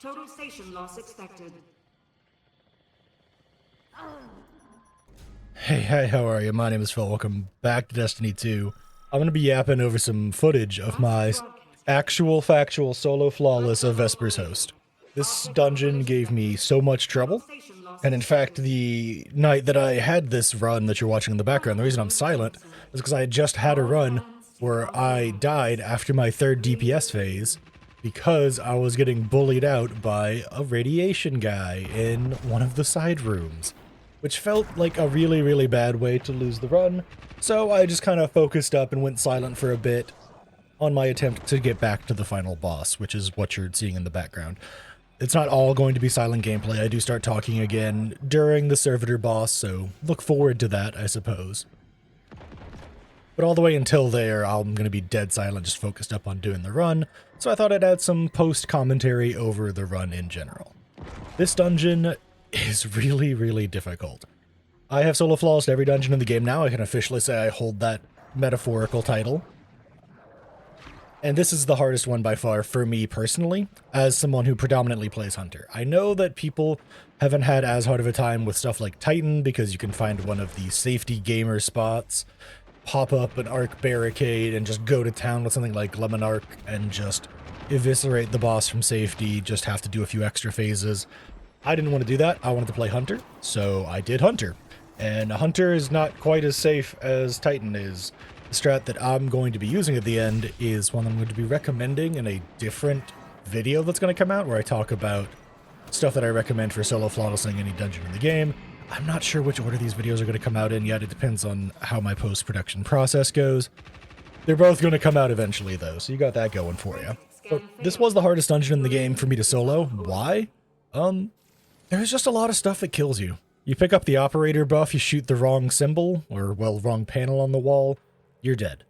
Total station loss expected. Hey, how are you? My name is Phil. Welcome back to Destiny 2. I'm going to be yapping over some footage of my actual factual solo flawless of Vespers host. This dungeon gave me so much trouble, and in fact, the night that I had this run that you're watching in the background, the reason I'm silent is because I had just had a run where I died after my third DPS phase because I was getting bullied out by a radiation guy in one of the side rooms, which felt like a really, really bad way to lose the run, so I just kind of focused up and went silent for a bit on my attempt to get back to the final boss, which is what you're seeing in the background. It's not all going to be silent gameplay. I do start talking again during the servitor boss, so look forward to that, I suppose. But all the way until there, I'm going to be dead silent, just focused up on doing the run, so I thought I'd add some post-commentary over the run in general. This dungeon is really, really difficult. I have solo flawless every dungeon in the game now. I can officially say I hold that metaphorical title. And this is the hardest one by far for me personally, as someone who predominantly plays Hunter. I know that people haven't had as hard of a time with stuff like Titan because you can find one of the safety gamer spots, pop up an arc barricade, and just go to town with something like Lemon Arc and just eviscerate the boss from safety, just have to do a few extra phases. I didn't want to do that. I wanted to play Hunter, so I did Hunter. And Hunter is not quite as safe as Titan is. The strat that I'm going to be using at the end is one I'm going to be recommending in a different video that's going to come out where I talk about stuff that I recommend for solo flawlessing any dungeon in the game. I'm not sure which order these videos are going to come out in yet. It depends on how my post-production process goes. They're both going to come out eventually though, so you got that going for you. But this was the hardest dungeon in the game for me to solo. Why? There's just a lot of stuff that kills you. You pick up the operator buff, you shoot the wrong symbol, or, well, wrong panel on the wall, you're dead.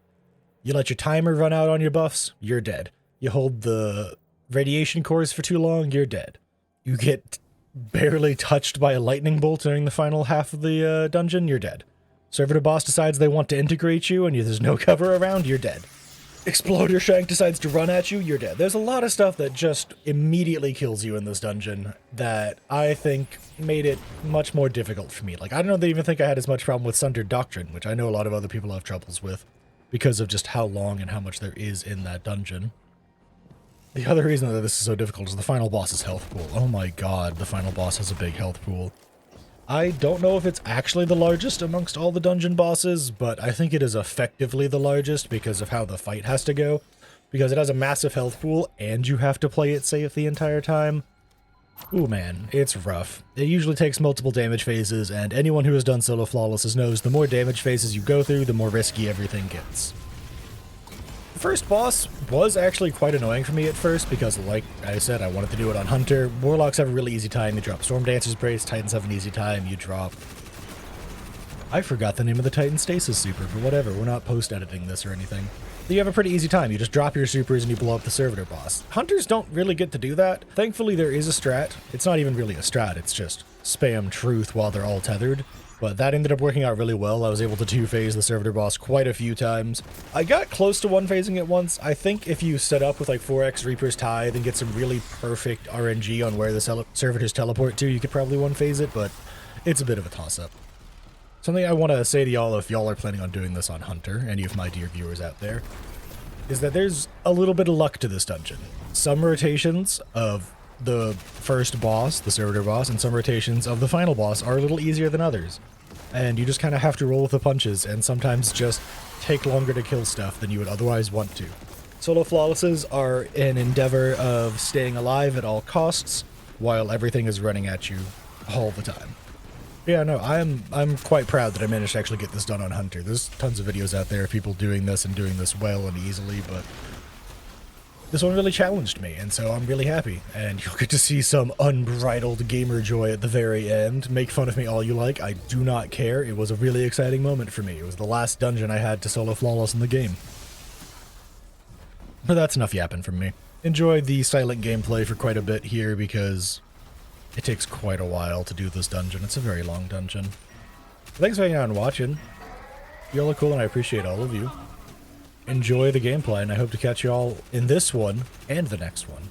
You let your timer run out on your buffs, you're dead. You hold the radiation cores for too long, you're dead. You get barely touched by a lightning bolt during the final half of the dungeon, you're dead. Servitor boss decides they want to integrate you and there's no cover around, you're dead. Exploder Shank decides to run at you, you're dead. There's a lot of stuff that just immediately kills you in this dungeon that I think made it much more difficult for me. Like, I don't even think I had as much problem with Sundered Doctrine, which I know a lot of other people have troubles with because of just how long and how much there is in that dungeon. The other reason that this is so difficult is the final boss's health pool. Oh my god, the final boss has a big health pool. I don't know if it's actually the largest amongst all the dungeon bosses, but I think it is effectively the largest because of how the fight has to go. Because it has a massive health pool, and you have to play it safe the entire time. Ooh man, it's rough. It usually takes multiple damage phases, and anyone who has done solo flawlesses knows the more damage phases you go through, the more risky everything gets. The first boss was actually quite annoying for me at first because, like I said, I wanted to do it on Hunter. Warlocks have a really easy time. You drop Storm Dancer's Brace. Titans have an easy time. You drop... I forgot the name of the Titan Stasis Super, but whatever. We're not post-editing this or anything. You have a pretty easy time. You just drop your supers and you blow up the servitor boss. Hunters don't really get to do that. Thankfully, there is a strat. It's not even really a strat. It's just spam truth while they're all tethered. But that ended up working out really well. I was able to two-phase the servitor boss quite a few times. I got close to one-phasing it once. I think if you set up with like 4x Reaper's Tithe and get some really perfect RNG on where the servitors teleport to, you could probably one-phase it, but it's a bit of a toss-up. Something I want to say to y'all if y'all are planning on doing this on Hunter, any of my dear viewers out there, is that there's a little bit of luck to this dungeon. Some rotations of the first boss, the servitor boss, and some rotations of the final boss are a little easier than others. And you just kind of have to roll with the punches and sometimes just take longer to kill stuff than you would otherwise want to. Solo flawlesses are an endeavor of staying alive at all costs while everything is running at you all the time. Yeah, no, I'm quite proud that I managed to actually get this done on Hunter. There's tons of videos out there of people doing this and doing this well and easily, but this one really challenged me, and so I'm really happy. And you'll get to see some unbridled gamer joy at the very end. Make fun of me all you like, I do not care. It was a really exciting moment for me. It was the last dungeon I had to solo flawless in the game. But that's enough yapping from me. Enjoy the silent gameplay for quite a bit here because it takes quite a while to do this dungeon. It's a very long dungeon. Thanks for hanging out and watching. Y'all are cool and I appreciate all of you. Enjoy the gameplay, and I hope to catch you all in this one and the next one.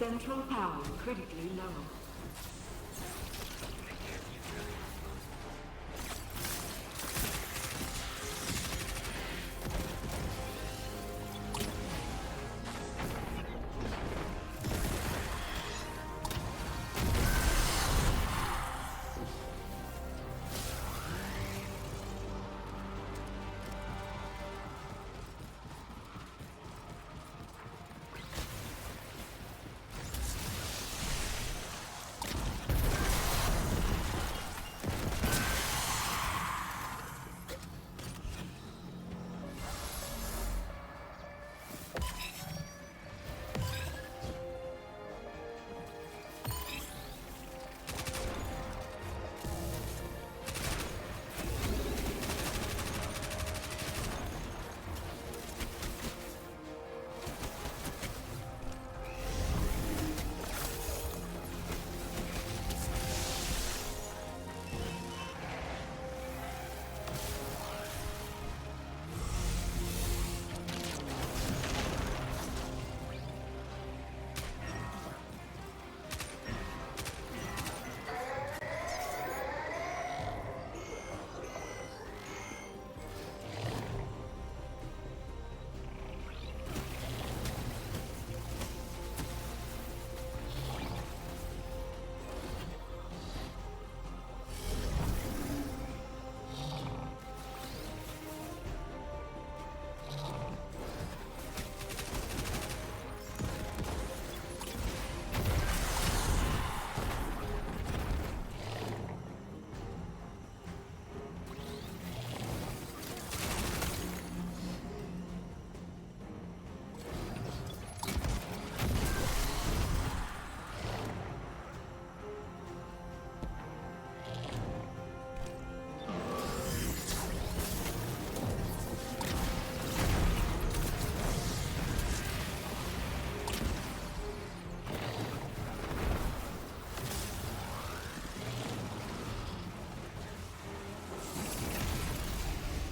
Central power critically low.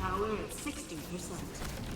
Power at 60%.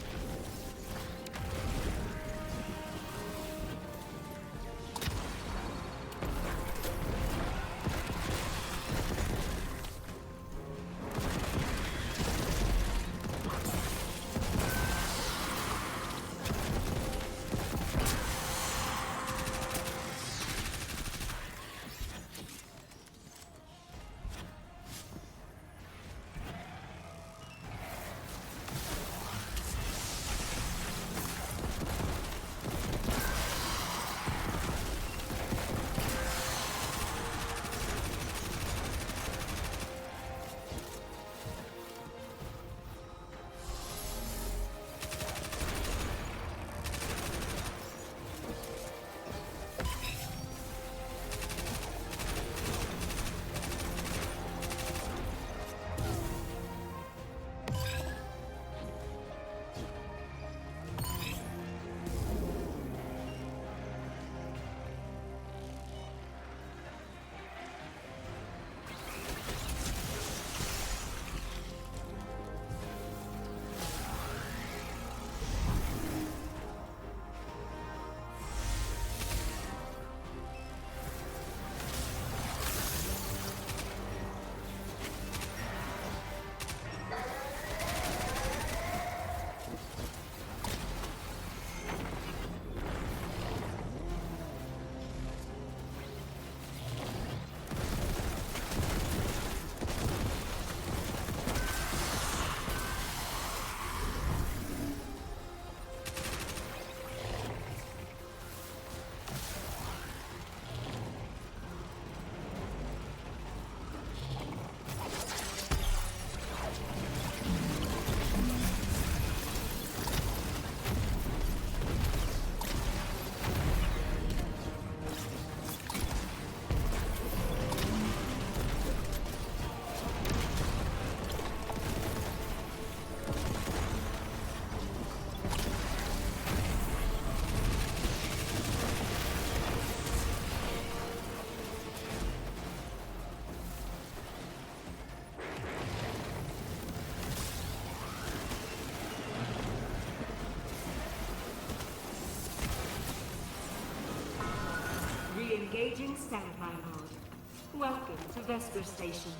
Awaiting standby mode. Welcome to Vespers Station.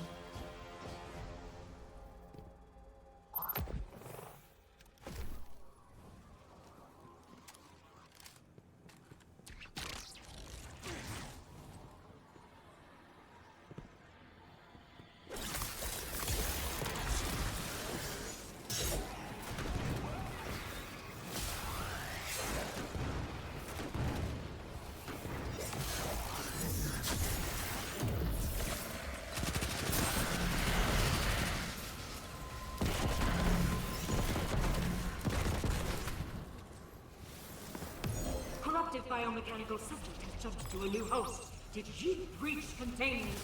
Corrupted biomechanical system has jumped to a new host. Did you breach containment?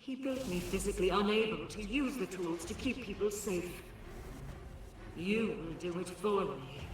He built me physically unable to use the tools to keep people safe. You will do it for me.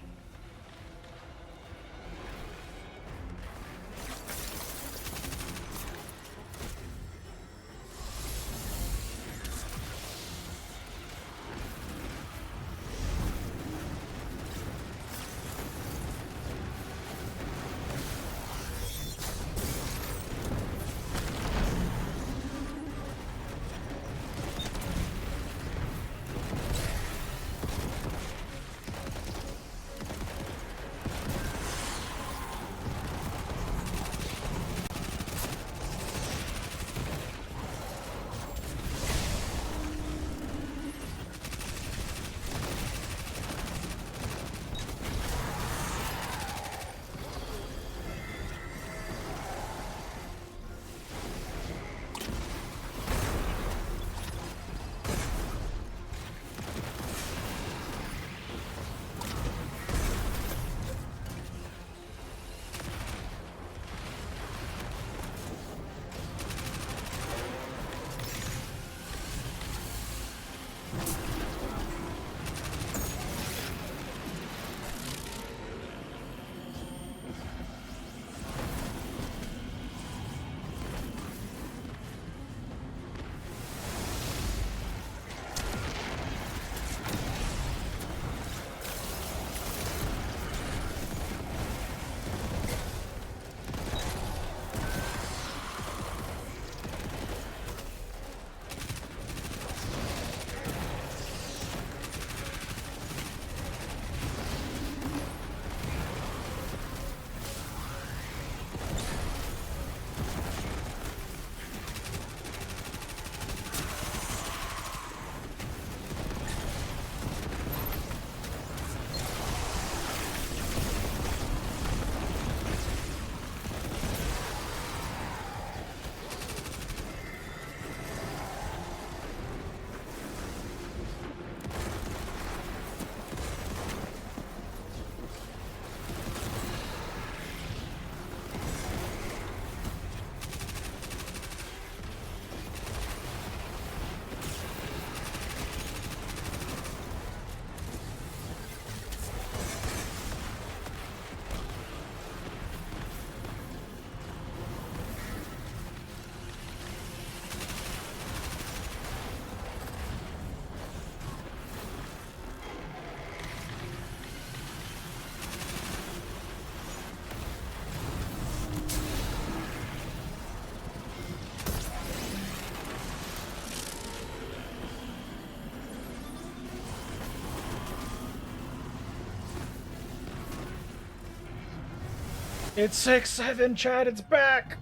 It's 6-7, Chad, it's back!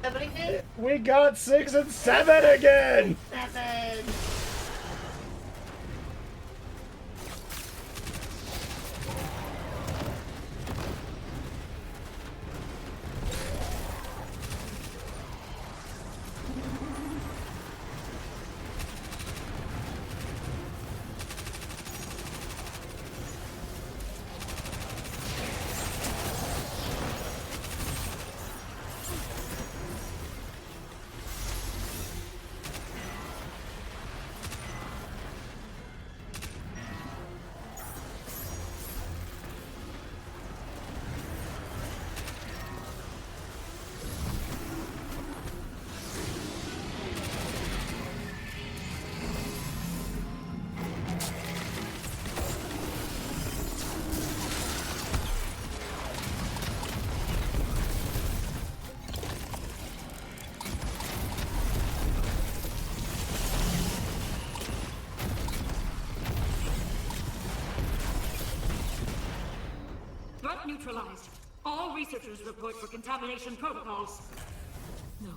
Somebody did? We got 6 and 7 again! 7. Threat neutralized. All researchers report for contamination protocols. No.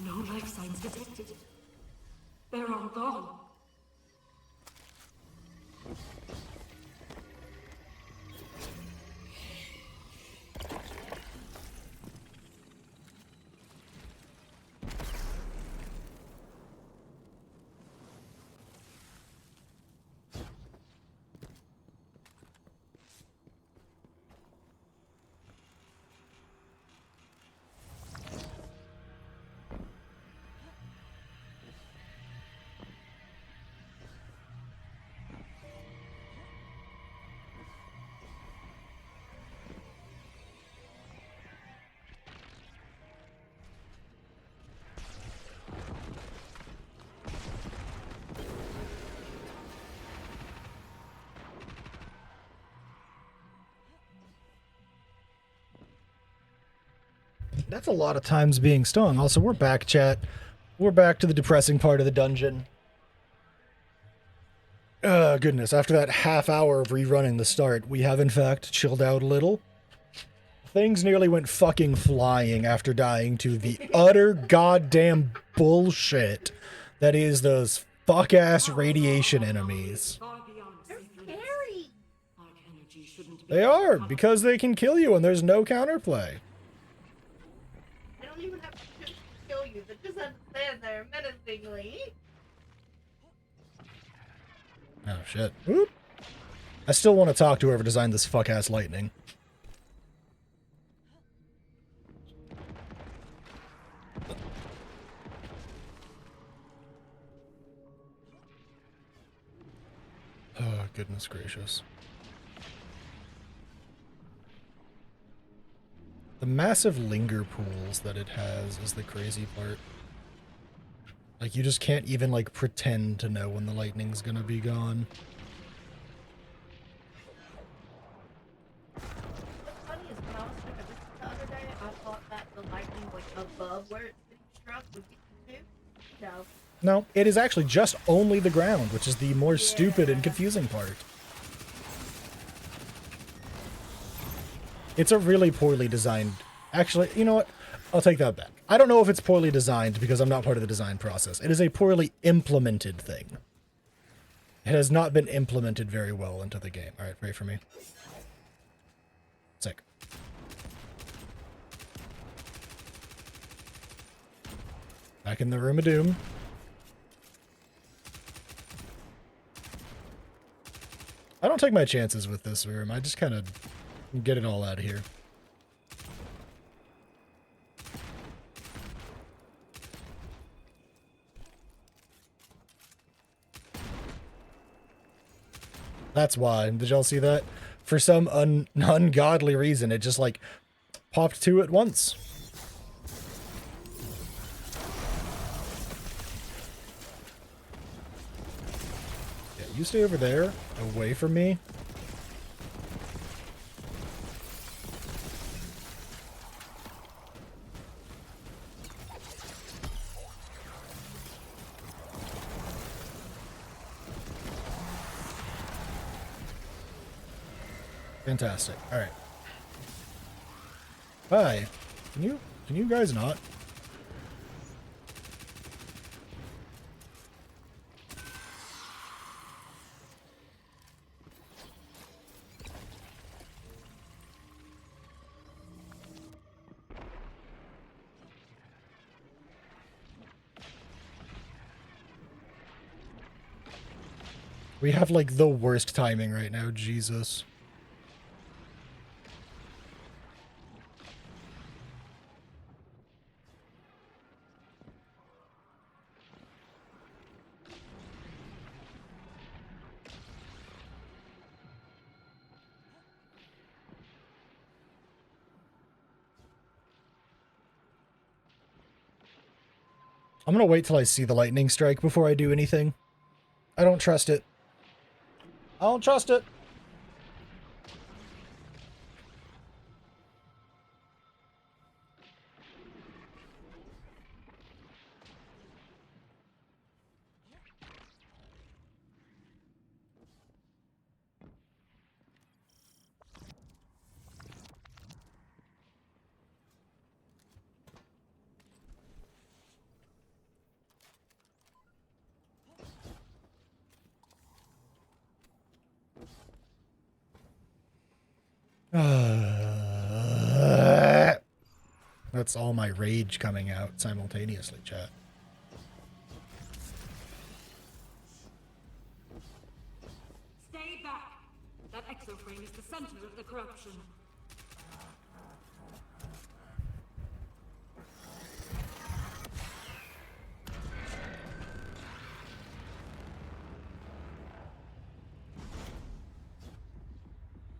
No life signs detected. They're all gone. That's a lot of times being stung. Also, we're back, chat. We're back to the depressing part of the dungeon. Goodness, after that half hour of rerunning the start, we have in fact chilled out a little. Things nearly went fucking flying after dying to the utter goddamn bullshit that is those fuck-ass radiation enemies. Far beyond They're safe limits. scary. Arc energy shouldn't be. They are, because they can kill you and there's no counterplay. They don't even have to kill you. They just have to stand there menacingly. Oh shit. Oop. I still want to talk to whoever designed this fuck-ass lightning. Oh, goodness gracious. The massive linger pools that it has is the crazy part. Like, you just can't even, like, pretend to know when the lightning's gonna be gone. What's funny is when I was trying to visit the other day, I thought that the lightning like above where it's been struck would get you too. No. No, it is actually just only the ground, which is the more stupid and confusing part. It's a really poorly designed... Actually, you know what? I'll take that back. I don't know if it's poorly designed because I'm not part of the design process. It is a poorly implemented thing. It has not been implemented very well into the game. Alright, pray for me. Sick. Back in the Room of Doom. I don't take my chances with this room. I just kind of get it all out of here. That's why. Did y'all see that? For some ungodly reason, it just, like, popped two at once. Yeah, you stay over there, away from me. Fantastic. All right. Hi. Can you Can you guys not? We have, like, the worst timing right now, Jesus. I'm gonna wait till I see the lightning strike before I do anything. I don't trust it. I don't trust it. That's all my rage coming out simultaneously, chat. Stay back. That exoframe is the center of the corruption.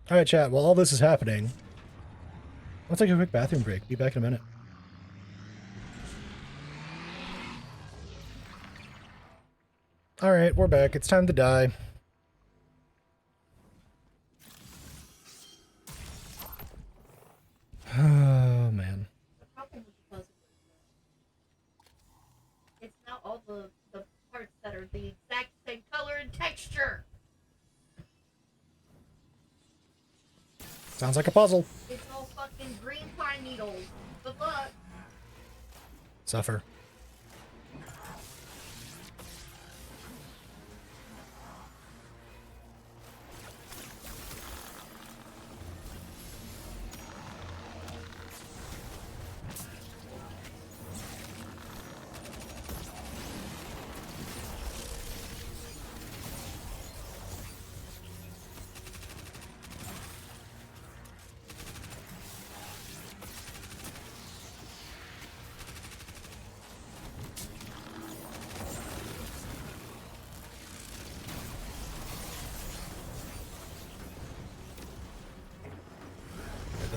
Alright, chat, while all this is happening, let's take a quick bathroom break. Be back in a minute. Alright, we're back. It's time to die. Oh, man. The problem with the puzzle is it's not all the parts that are the exact same color and texture. Sounds like a puzzle. It's all fucking green pine needles. Good luck. Suffer.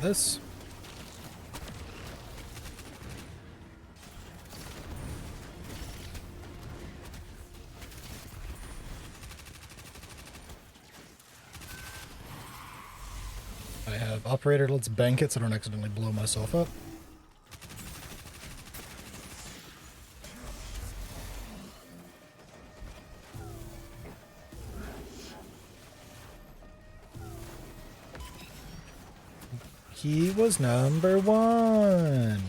This. I have operator, let's bank it so I don't accidentally blow myself up. He was number one.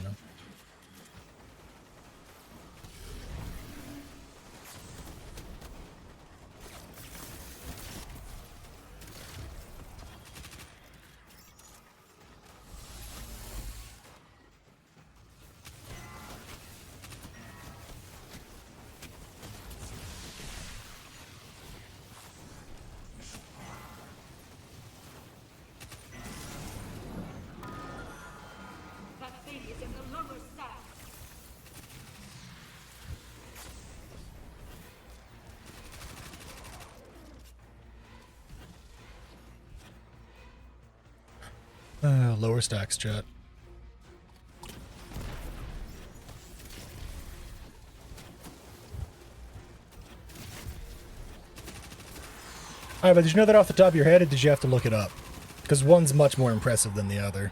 That thing is in the lower stack. Lower stacks, chat. Alright, but did you know that off the top of your head, or did you have to look it up? Because one's much more impressive than the other.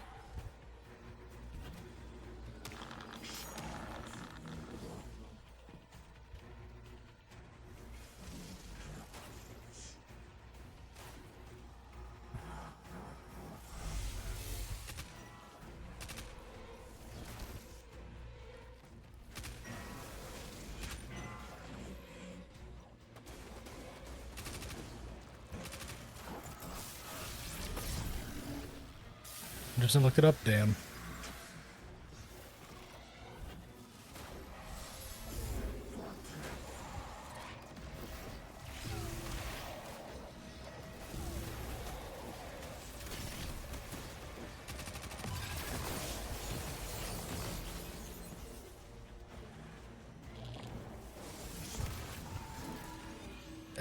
Gibson looked it up, damn.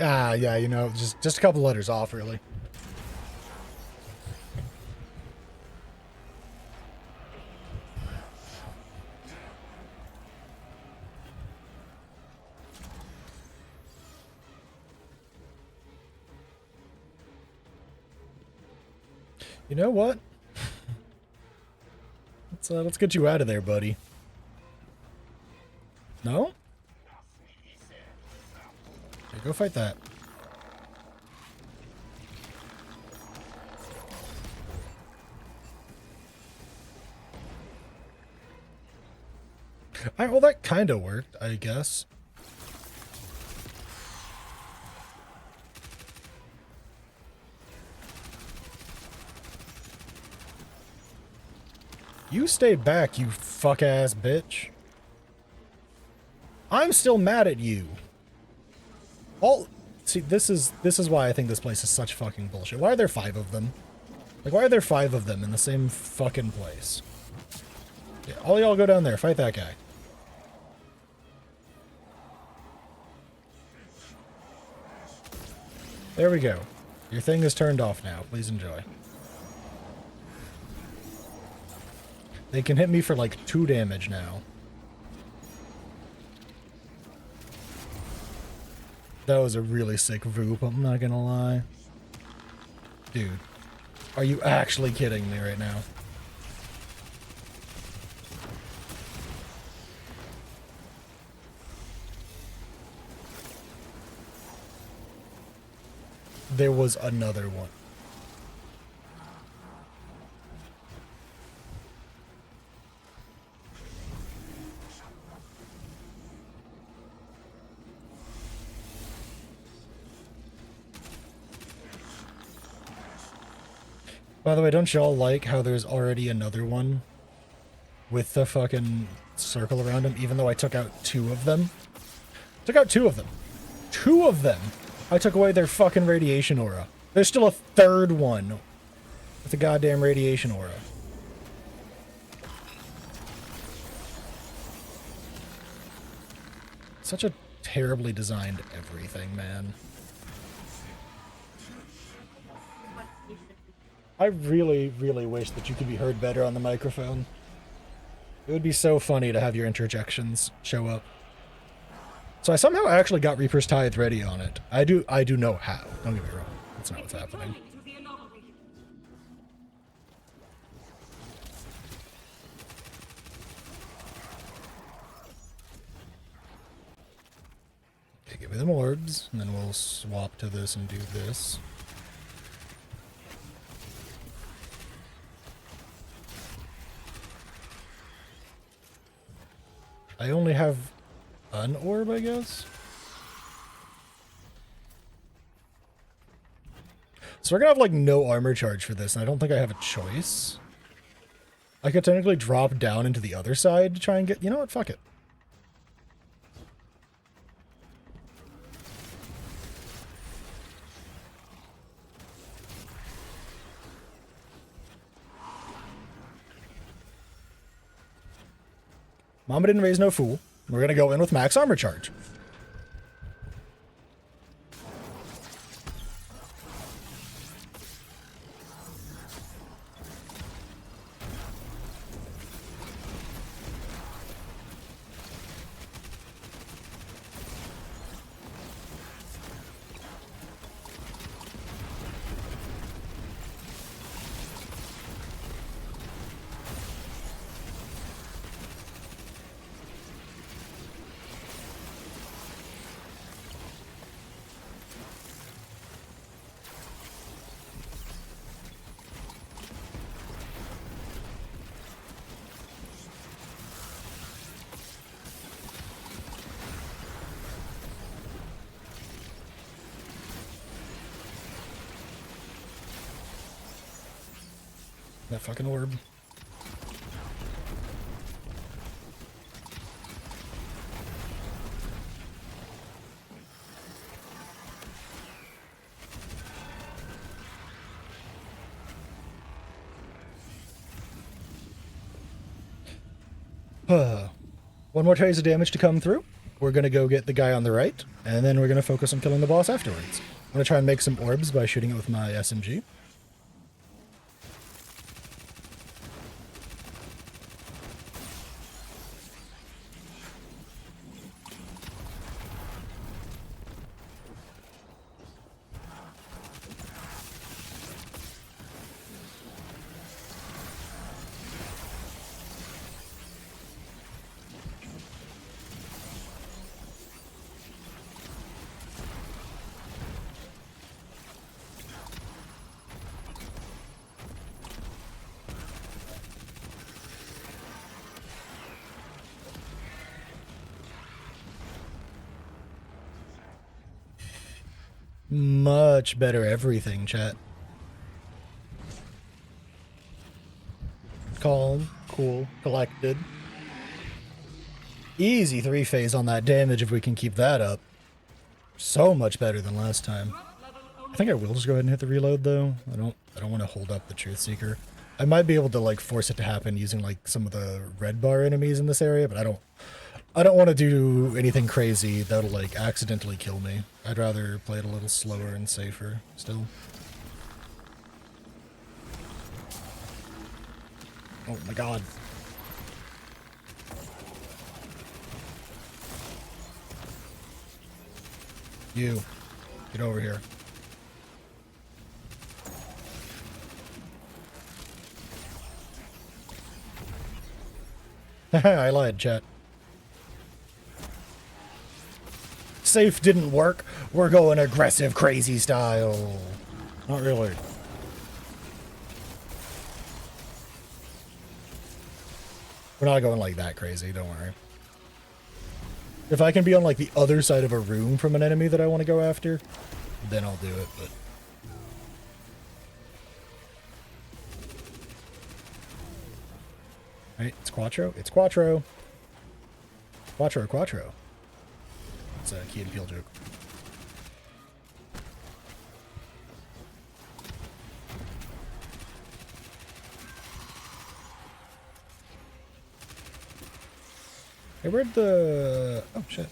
Ah, yeah, you know, just a couple letters off, really. You know what? Let's get you out of there, buddy. No? Okay, go fight that. Alright, well that kinda worked, I guess. You stay back, you fuck-ass bitch. I'm still mad at you. See, this is why I think this place is such fucking bullshit. Why are there 5 of them? Like, why are there 5 of them in the same fucking place? Yeah, all y'all go down there, fight that guy. There we go. Your thing is turned off now. Please enjoy. They can hit me for like 2 damage now. That was a really sick Voop, I'm not gonna lie. Dude, are you actually kidding me right now? There was another one. By the way, don't y'all like how there's already another one with the fucking circle around him, even though I took out 2 of them? Took out 2 of them. 2 of them! I took away their fucking radiation aura. There's still a 3rd one with a goddamn radiation aura. Such a terribly designed everything, man. I really, really wish that you could be heard better on the microphone. It would be so funny to have your interjections show up. So I somehow actually got Reaper's Tithe ready on it. I do know how. Don't get me wrong. That's not what's happening. Okay, give me them orbs, and then we'll swap to this and do this. I only have an orb, I guess? So we're gonna have, like, no armor charge for this, and I don't think I have a choice. I could technically drop down into the other side to try and get... You know what? Fuck it. Mama didn't raise no fool. We're gonna go in with max armor charge. That fucking orb. One more trace of damage to come through. We're going to go get the guy on the right, and then we're going to focus on killing the boss afterwards. I'm going to try and make some orbs by shooting it with my SMG. Much better everything, chat. Calm, cool, collected. Easy 3-phase on that damage if we can keep that up. So much better than last time. I think I will just go ahead and hit the reload though. I don't want to hold up the Truth Seeker. I might be able to like force it to happen using like some of the red bar enemies in this area, but I don't want to do anything crazy that'll like accidentally kill me. I'd rather play it a little slower and safer still. Oh my god. You. Get over here. I lied, chat. Safe didn't work. We're going aggressive, crazy style. Not really. We're not going like that crazy, don't worry. If I can be on like the other side of a room from an enemy that I want to go after, then I'll do it, but... Right, it's Quattro. It's Quattro. Quattro, Quattro. It's a Key and Peele joke. Hey, where'd the... Oh, shit.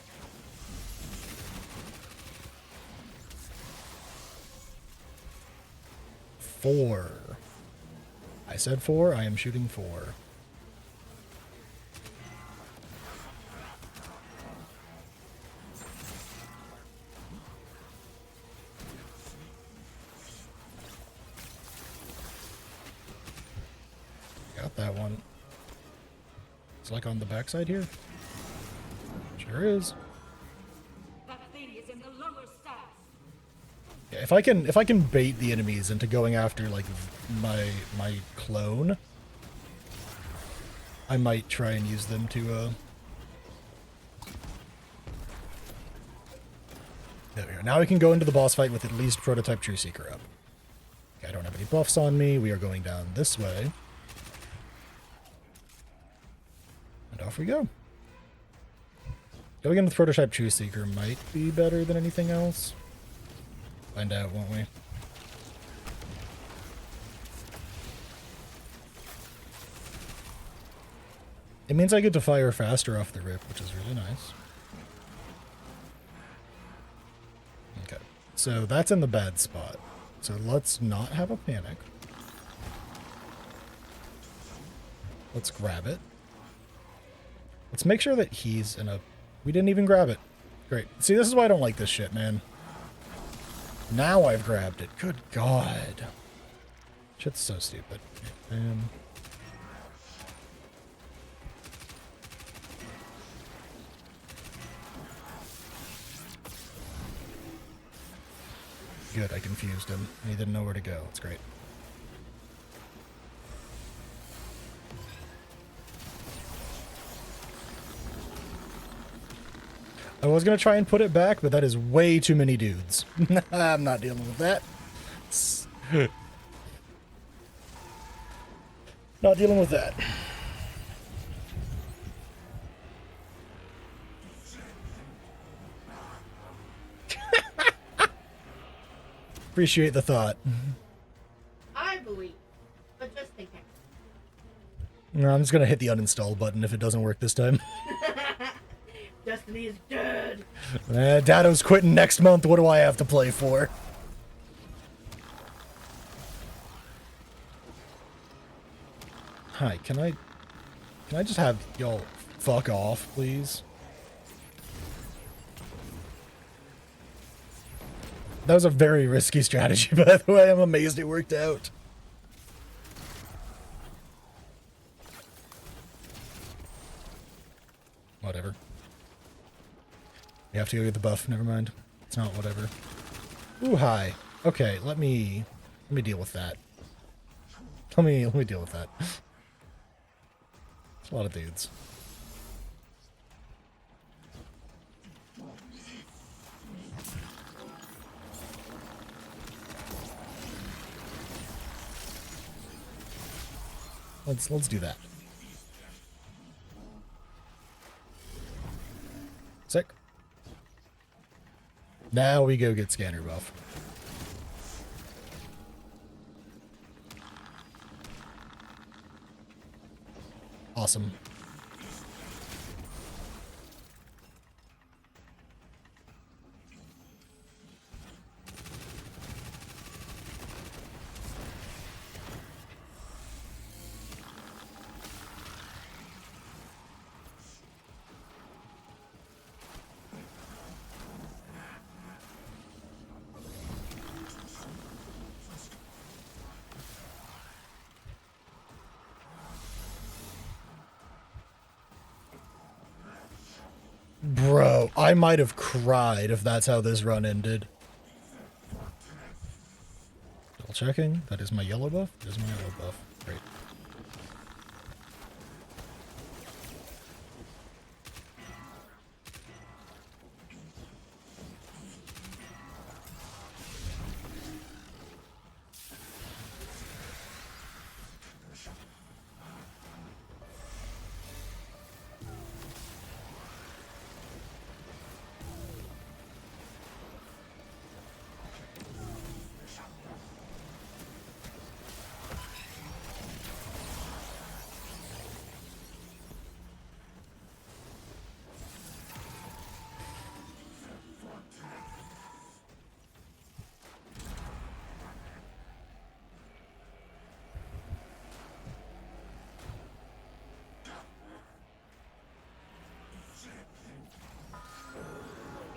Four. I said 4. I am shooting 4. Got that one. It's like on the backside here. Sure is. That thing is in the lower stacks. Yeah, if I can bait the enemies into going after like my clone, I might try and use them to There we go. Now we can go into the boss fight with at least prototype True Seeker up. Okay, I don't have any buffs on me. We are going down this way. And off we go. Going in with prototype True Seeker might be better than anything else. Find out, won't we? It means I get to fire faster off the rip, which is really nice. Okay, so that's in the bad spot. So let's not have a panic. Let's grab it. Let's make sure that he's in a... We didn't even grab it. Great. See, this is why I don't like this shit, man. Now I've grabbed it. Good God. Shit's so stupid. Good, I confused him. He didn't know where to go. It's great. I was going to try and put it back, but that is way too many dudes. I'm not dealing with that. Not dealing with that. Appreciate the thought. I believe, but just in case. No, I'm just gonna hit the uninstall button if it doesn't work this time. Destiny is dead. Dado's quitting next month. What do I have to play for? Hi, can I just have y'all fuck off, please? That was a very risky strategy, by the way. I'm amazed it worked out. Whatever. You have to go get the buff. Never mind. It's not whatever. Ooh, hi. Okay, let me deal with that. Let me deal with that. It's a lot of dudes. Let's do that. Sick. Now we go get scanner buff. Awesome. Bro, I might have cried if that's how this run ended. Double checking. That is my yellow buff. That is my yellow buff. Great.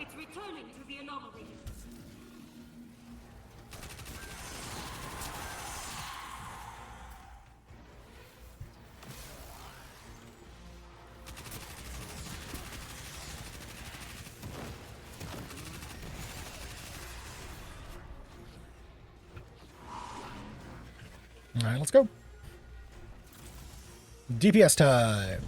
It's returning to the anomaly. Alright, let's go. DPS time.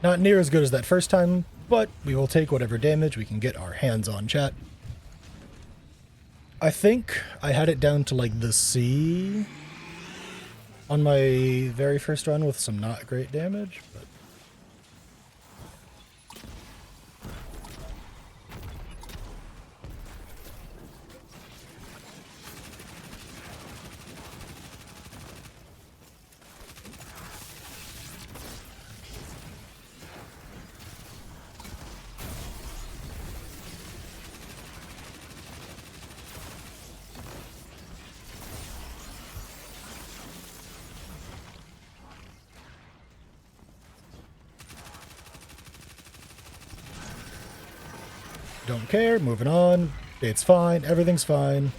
Not near as good as that first time, but we will take whatever damage we can get our hands on, chat. I think I had it down to like the C on my very first run with some not great damage, but Don't care. Moving on. It's fine. Everything's fine.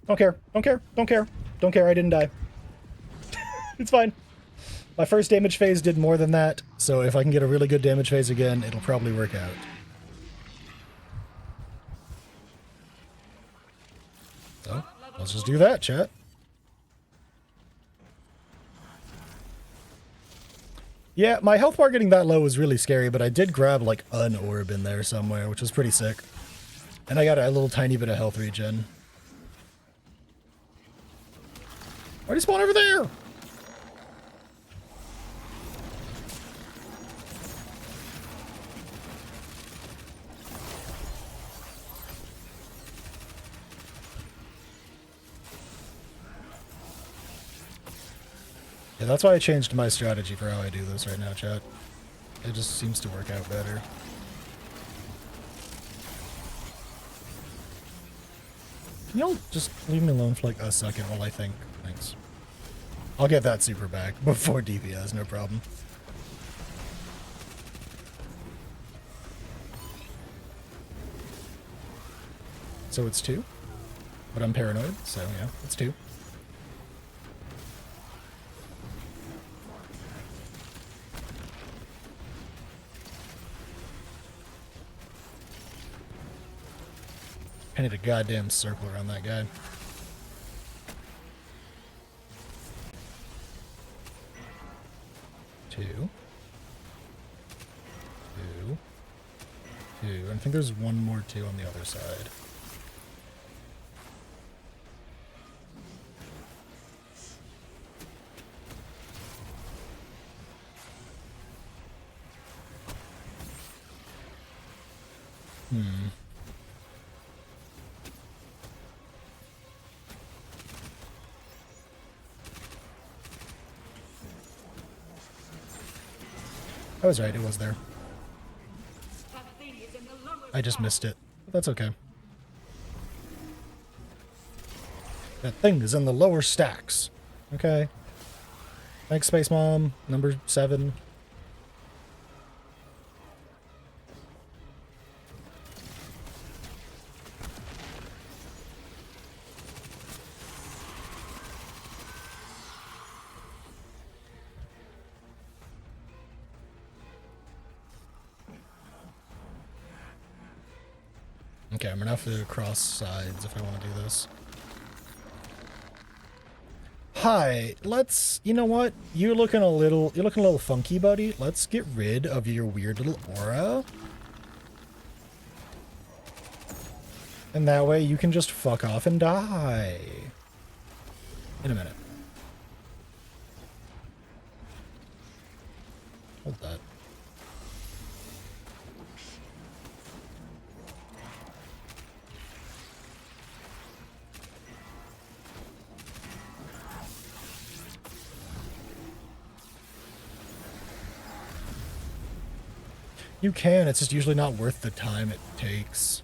Don't care. Don't care. Don't care. Don't care. I didn't die. It's fine. My first damage phase did more than that, so if I can get a really good damage phase again, it'll probably work out. So, let's just do that, chat. Yeah, my health bar getting that low was really scary, but I did grab, like, an orb in there somewhere, which was pretty sick. And I got a little tiny bit of health regen. Why'd he spawn over there? Yeah, that's why I changed my strategy for how I do this right now, chat. It just seems to work out better. Can y'all just leave me alone for like a second while I think? Thanks. I'll get that super back before DPS, no problem. So it's 2, but I'm paranoid, so yeah, it's 2. I need a goddamn circle around that guy. Two. And I think there's one more 2 on the other side. I was right, it was there. I just missed it, but that's okay. That thing is in the lower stacks. Okay. Thanks, Space Mom, number 7. Okay, I'm gonna have to cross sides if I want to do this. Hi, let's, you know what? You're looking a little funky, buddy. Let's get rid of your weird little aura. And that way you can just fuck off and die. In a minute. Hold that. You can, it's just usually not worth the time it takes.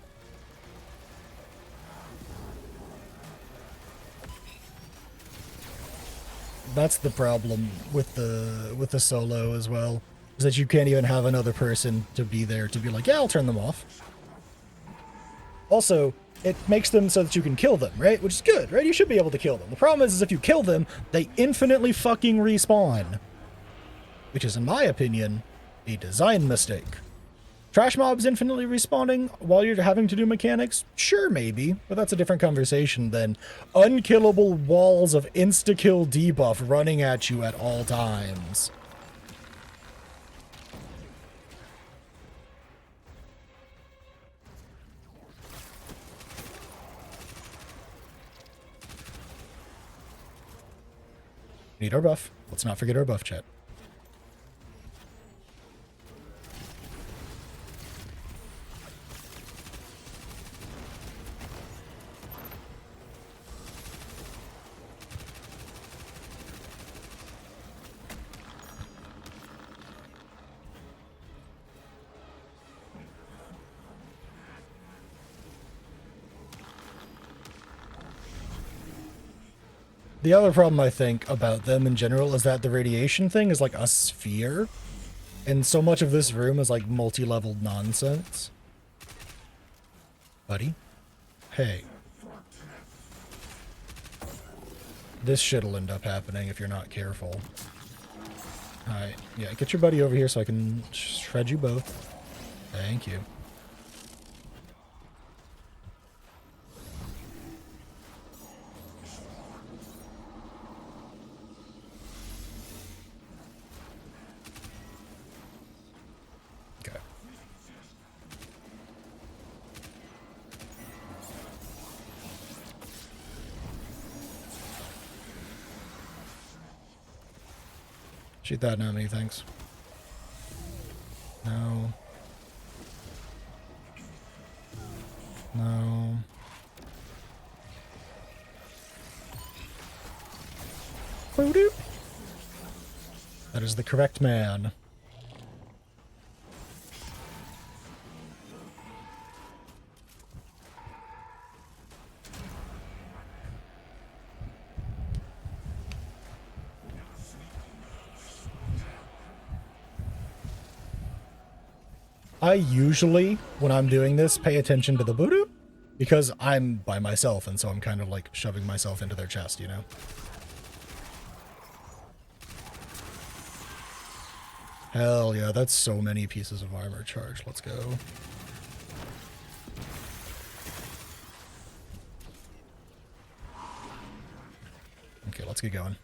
That's the problem with the solo as well, is that you can't even have another person to be there to be like, yeah, I'll turn them off. Also, it makes them so that you can kill them, right? Which is good, right? You should be able to kill them. The problem is if you kill them, they infinitely fucking respawn. Which is, in my opinion, a design mistake. Trash mobs infinitely respawning while you're having to do mechanics? Sure, maybe, but that's a different conversation than unkillable walls of insta-kill debuff running at you at all times. Need our buff. Let's not forget our buff, chat. The other problem I think about them in general is that the radiation thing is like a sphere, And so much of this room is like multi-leveled nonsense. Buddy? Hey. This shit'll end up happening if you're not careful. Alright, yeah, get your buddy over here so I can shred you both. Thank you. Okay. Shoot that, not me, thanks. No. No. Boo-doo. That is the correct man. I usually, when I'm doing this, pay attention to the voodoo, because I'm by myself, and so I'm kind of like shoving myself into their chest, you know? Hell yeah, that's so many pieces of armor charge. Let's go. Okay, let's get going.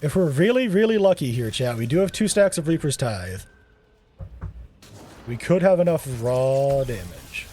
If we're really, really lucky here, chat, we do have 2 stacks of Reaper's Tithe. We could have enough raw damage.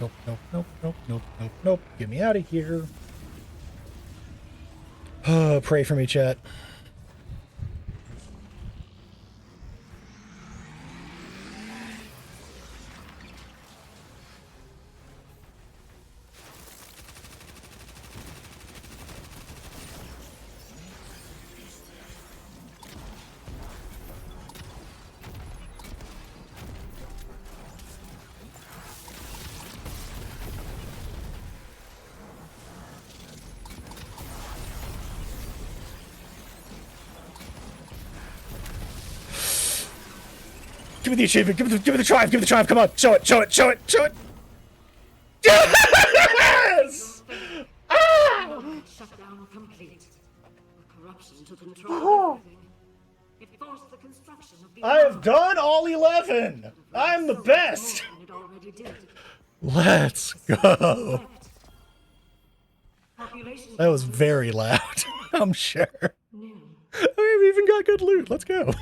Nope, nope, nope, nope, nope, nope, nope. Get me out of here. Pray for me, chat. Give me the achievement. Give me the triumph. Give me the triumph. Come on. Show it. Show it. Show it. Show it. Yes! Ah! Shutdown complete. The corruption took control of everything. It forced the construction of the I have done all 11. I'm the best. It already did. Let's go. Population That was very loud. I'm sure. new. We've even got good loot. Let's go.